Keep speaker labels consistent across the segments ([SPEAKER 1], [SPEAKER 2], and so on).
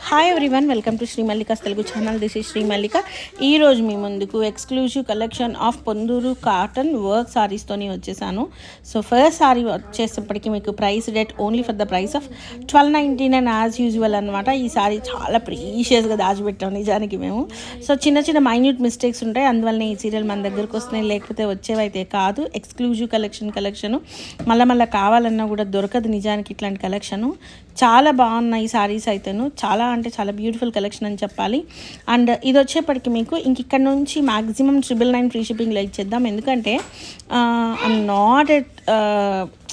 [SPEAKER 1] Hi everyone, welcome to Shri Mallika's Telugu channel. This is Shri Mallika. ఈరోజు మీ ముందుకు exclusive collection of Ponduru cotton work సారీస్తోని వచ్చేసాను. సో ఫస్ట్ సారీ వచ్చేటప్పటికి మీకు price rate only for the price of 1299 as usual అనమాట. ఈ సారీ చాలా ప్రీషియస్గా దాచిపెట్టాం నిజానికి మేము. సో చిన్న చిన్న మైన్యూట్ మిస్టేక్స్ ఉంటాయి, అందువల్ల ఈ సీరియల్ మన దగ్గరకు వస్తున్నాయి, లేకపోతే వచ్చేవైతే కాదు. ఎక్స్క్లూజివ్ కలెక్షను మళ్ళీ కావాలన్నా కూడా దొరకదు నిజానికి ఇట్లాంటి కలెక్షను. చాలా బాగున్నాయి సారీస్ అయితేను, చాలా అంటే చాలా బ్యూటిఫుల్ కలెక్షన్ అని చెప్పాలి. అండ్ ఇది వచ్చేప్పటికి మీకు ఇక్కడ నుంచి మ్యాక్సిమం 999 ఫ్రీ షిప్పింగ్లో ఇచ్చేద్దాం. ఎందుకంటే ఐమ్ నాట్ ఎట్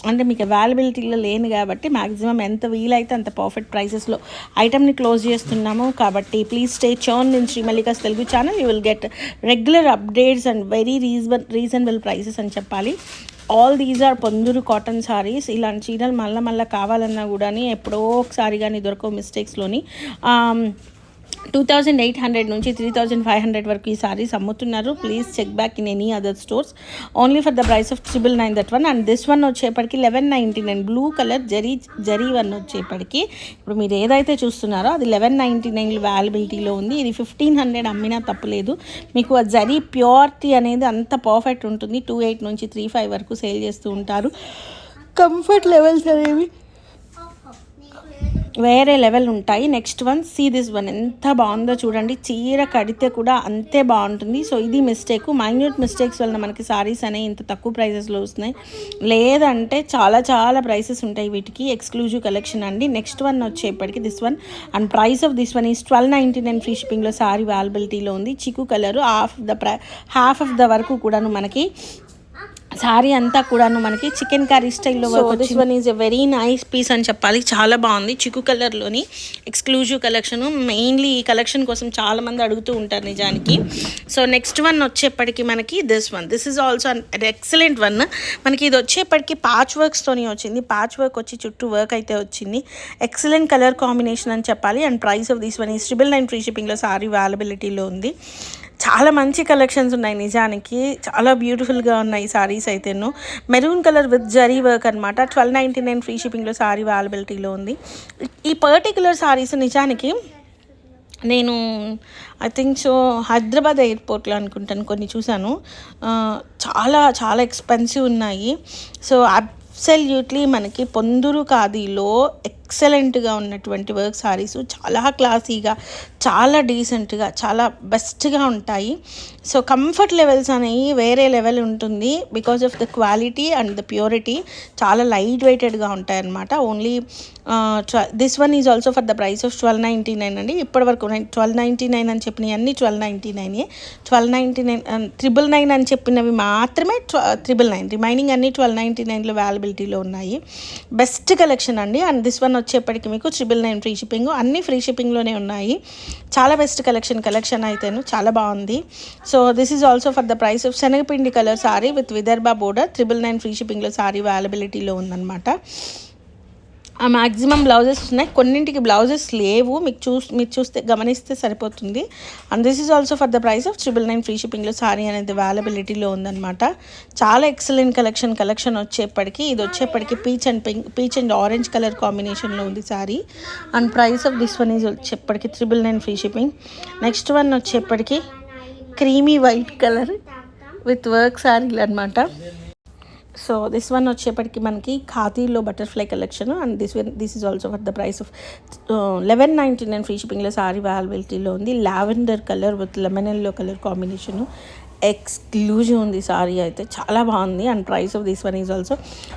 [SPEAKER 1] అంటే మీకు అవైలబిలిటీలో లేను కాబట్టి మ్యాక్సిమం ఎంత వీలైతే అంత పర్ఫెక్ట్ ప్రైసెస్లో ఐటమ్ని క్లోజ్ చేస్తున్నాము. కాబట్టి please stay tuned in Shri Mallika's Telugu channel. You will get regular updates and very reasonable prices అని చెప్పాలి. All these are Ponduru cotton saris. ఇలాంటి చీరలు మళ్ళీ కావాలన్నా కూడా ఎప్పుడో ఒకసారి కానీ దొరకవు మిస్టేక్స్లోని. 2800 నుంచి 3500 వరకు ఈ సారీస్ అమ్ముతున్నారు. Please check back in any other stores. Only for the price of 999 that one. And this one వచ్చేప్పటికి 1199 బ్లూ కలర్ జరీ వన్ వచ్చేప్పటికి ఇప్పుడు మీరు ఏదైతే చూస్తున్నారో అది 1199 అవైలబిలిటీలో ఉంది. ఇది 1500 అమ్మినా తప్పలేదు. మీకు ఆ జరీ ప్యూరిటీ అనేది అంత పర్ఫెక్ట్ ఉంటుంది. 28 నుంచి 35 వరకు సేల్ చేస్తూ ఉంటారు. కంఫర్ట్ లెవెల్స్ అనేవి వేరే లెవెల్ ఉంటాయి. Next one, see this one, ఎంత బాగుందో చూడండి. చీర కడితే కూడా అంతే బాగుంటుంది. సో ఇది మిస్టేక్, మైన్యూట్ మిస్టేక్స్ వలన మనకి సారీస్ అనేవి ఇంత తక్కువ ప్రైసెస్లో వస్తున్నాయి. లేదంటే చాలా ప్రైసెస్ ఉంటాయి వీటికి. ఎక్స్క్లూజివ్ కలెక్షన్ అండి. నెక్స్ట్ వన్ వచ్చేప్పటికి this one, and price of this one is 1299 free షిప్పింగ్లో సారీ అవైలబిలిటీలో ఉంది. చిక్కు కలరు హాఫ్ ఆఫ్ ద వరకు కూడాను మనకి సారీ అంతా కూడాను మనకి చికెన్ కర్రీ స్టైల్లో work. This one is a very nice piece అని చెప్పాలి. చాలా బాగుంది. చిక్కు కలర్లోని ఎక్స్క్లూజివ్ కలెక్షను. మెయిన్లీ ఈ కలెక్షన్ కోసం చాలామంది అడుగుతూ ఉంటారు నిజానికి. సో నెక్స్ట్ వన్ వచ్చేప్పటికి మనకి this is also an excellent one. మనకి ఇది వచ్చేప్పటికి ప్యాచ్ వర్క్స్తోని వచ్చింది. ప్యాచ్ వర్క్ వచ్చి చుట్టూ వర్క్ అయితే వచ్చింది. ఎక్సలెంట్ కలర్ కాంబినేషన్ అని చెప్పాలి. And price of this one is 999 free షిప్పింగ్లో సారీ అవైలబిలిటీలో ఉంది. చాలా మంచి కలెక్షన్స్ ఉన్నాయి నిజానికి. చాలా బ్యూటిఫుల్గా ఉన్నాయి సారీస్ అయితేను. Maroon colour with zari work అనమాట. 1299 ఫ్రీ షిప్పింగ్లో సారీ అవైలబిలిటీలో ఉంది. ఈ పర్టికులర్ సారీస్ నిజానికి నేను ఐ థింక్ సో హైదరాబాద్ ఎయిర్పోర్ట్లో అనుకుంటాను కొన్ని చూశాను. చాలా ఎక్స్పెన్సివ్ ఉన్నాయి. సో అబ్సల్యూట్లీ మనకి పొందూరు ఖాదీలో ఎక్సలెంట్గా ఉన్నటువంటి వర్క్ సారీస్ చాలా క్లాసీగా, చాలా డీసెంట్గా, చాలా బెస్ట్గా ఉంటాయి. సో కంఫర్ట్ లెవెల్స్ అనేవి వేరే లెవెల్ ఉంటుంది because of the quality and the purity. చాలా లైట్ వెయిటెడ్గా ఉంటాయి అన్నమాట. Only this one is also for the price of 1299 అండి. ఇప్పటివరకు 1299 అని చెప్పినవి అన్నీ 1299. 1299 999 అని చెప్పినవి మాత్రమే 999. రిమైనింగ్ అన్నీ 1299లో అవైలబిలిటీలో ఉన్నాయి. బెస్ట్ కలెక్షన్ అండి. అండ్ దిస్ వన్ వచ్చేప్పటికి మీకు 999 ఫ్రీ షిప్పింగ్. అన్నీ ఫ్రీ షిప్పింగ్లోనే ఉన్నాయి. చాలా బెస్ట్ కలెక్షన్ అయితేను చాలా బాగుంది. So this is also for the price of శనగపిండి colour sari with Vidarbha border. 999 free షిప్పింగ్లో సారీ అవైలబిలిటీలో ఉందన్నమాట. ఆ మ్యాక్సిమం బ్లౌజెస్ ఉన్నాయి, కొన్నింటికి బ్లౌజెస్ లేవు. మీరు చూస్తే గమనిస్తే సరిపోతుంది. And this is also for the price of 999 free షిప్పింగ్లో సారీ అనేది అవైలబిలిటీలో ఉందన్నమాట. చాలా ఎక్సలెంట్ కలెక్షన్ వచ్చేప్పటికి ఇది వచ్చేప్పటికి పీచ్ అండ్ ఆరెంజ్ కలర్ కాంబినేషన్లో ఉంది sari. And price of this one is వచ్చేప్పటికి 999 ఫ్రీ షిప్పింగ్. నెక్స్ట్ వన్ వచ్చేప్పటికి creamy white colour with work సారీలు అనమాట. సో దిస్ వన్ వచ్చేప్పటికి మనకి ఖాదీలో butterfly collection. And this is also for the price of 1199 free షిప్పింగ్లో సారీ అవైలబిలిటీలో ఉంది. Lavender colour with lemon yellow colour combination. ఎక్స్క్లూజివ్ ఉంది సారీ అయితే, చాలా బాగుంది. And price of this one is also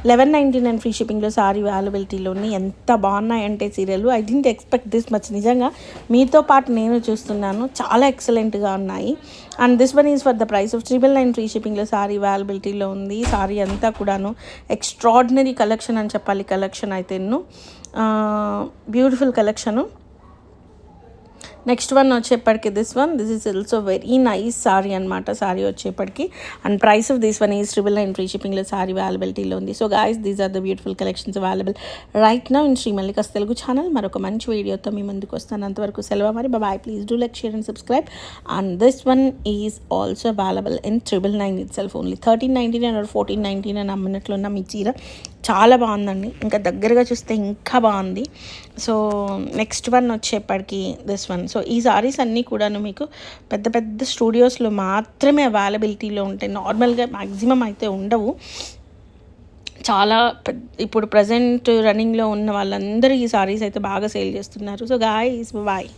[SPEAKER 1] 1199 free షిప్పింగ్లో సారీ అవైలబిలిటీలో ఉంది. ఎంత బాగున్నాయంటే serial, I didn't expect this much. నిజంగా మీతో పాటు నేను చూస్తున్నాను, చాలా ఎక్సలెంట్గా ఉన్నాయి. And this one is for the price of 999 free షిప్పింగ్లో సారీ అవైలబిలిటీలో ఉంది. సారీ అంతా కూడాను ఎక్స్ట్రాడినరీ కలెక్షన్ అని చెప్పాలి. కలెక్షన్ అయితే బ్యూటిఫుల్ కలెక్షను. నెక్స్ట్ వన్ వచ్చేప్పటికి this is also very nice sari అనమాట. సారీ వచ్చేప్పటికి and price of this one is 999 free షిప్పింగ్లో సారీ అవైలబిలిటీలో ఉంది. So guys, these are the beautiful collections available right now in Shri Mallika's Telugu channel. మరొక మంచి వీడియోతో మీ ముందుకు వస్తాను. అంతవరకు సెలవు మరి. Bye. Please do like, share and subscribe. And this one is also available in 999 it self. Only 1399 or 1499 అని అమ్మినట్లున్న మీ చీర చాలా బాగుందండి. ఇంకా దగ్గరగా చూస్తే ఇంకా బాగుంది. సో నెక్స్ట్ వన్ వచ్చేప్పటికి దిస్ వన్. సో ఈ సారీస్ అన్నీ కూడాను మీకు పెద్ద పెద్ద స్టూడియోస్లో మాత్రమే అవైలబిలిటీలో ఉంటాయి. నార్మల్గా మ్యాక్సిమం అయితే ఉండవు. చాలా ఇప్పుడు ప్రజెంట్ రన్నింగ్లో ఉన్న వాళ్ళందరూ ఈ సారీస్ అయితే బాగా సేల్ చేస్తున్నారు. So guys bye.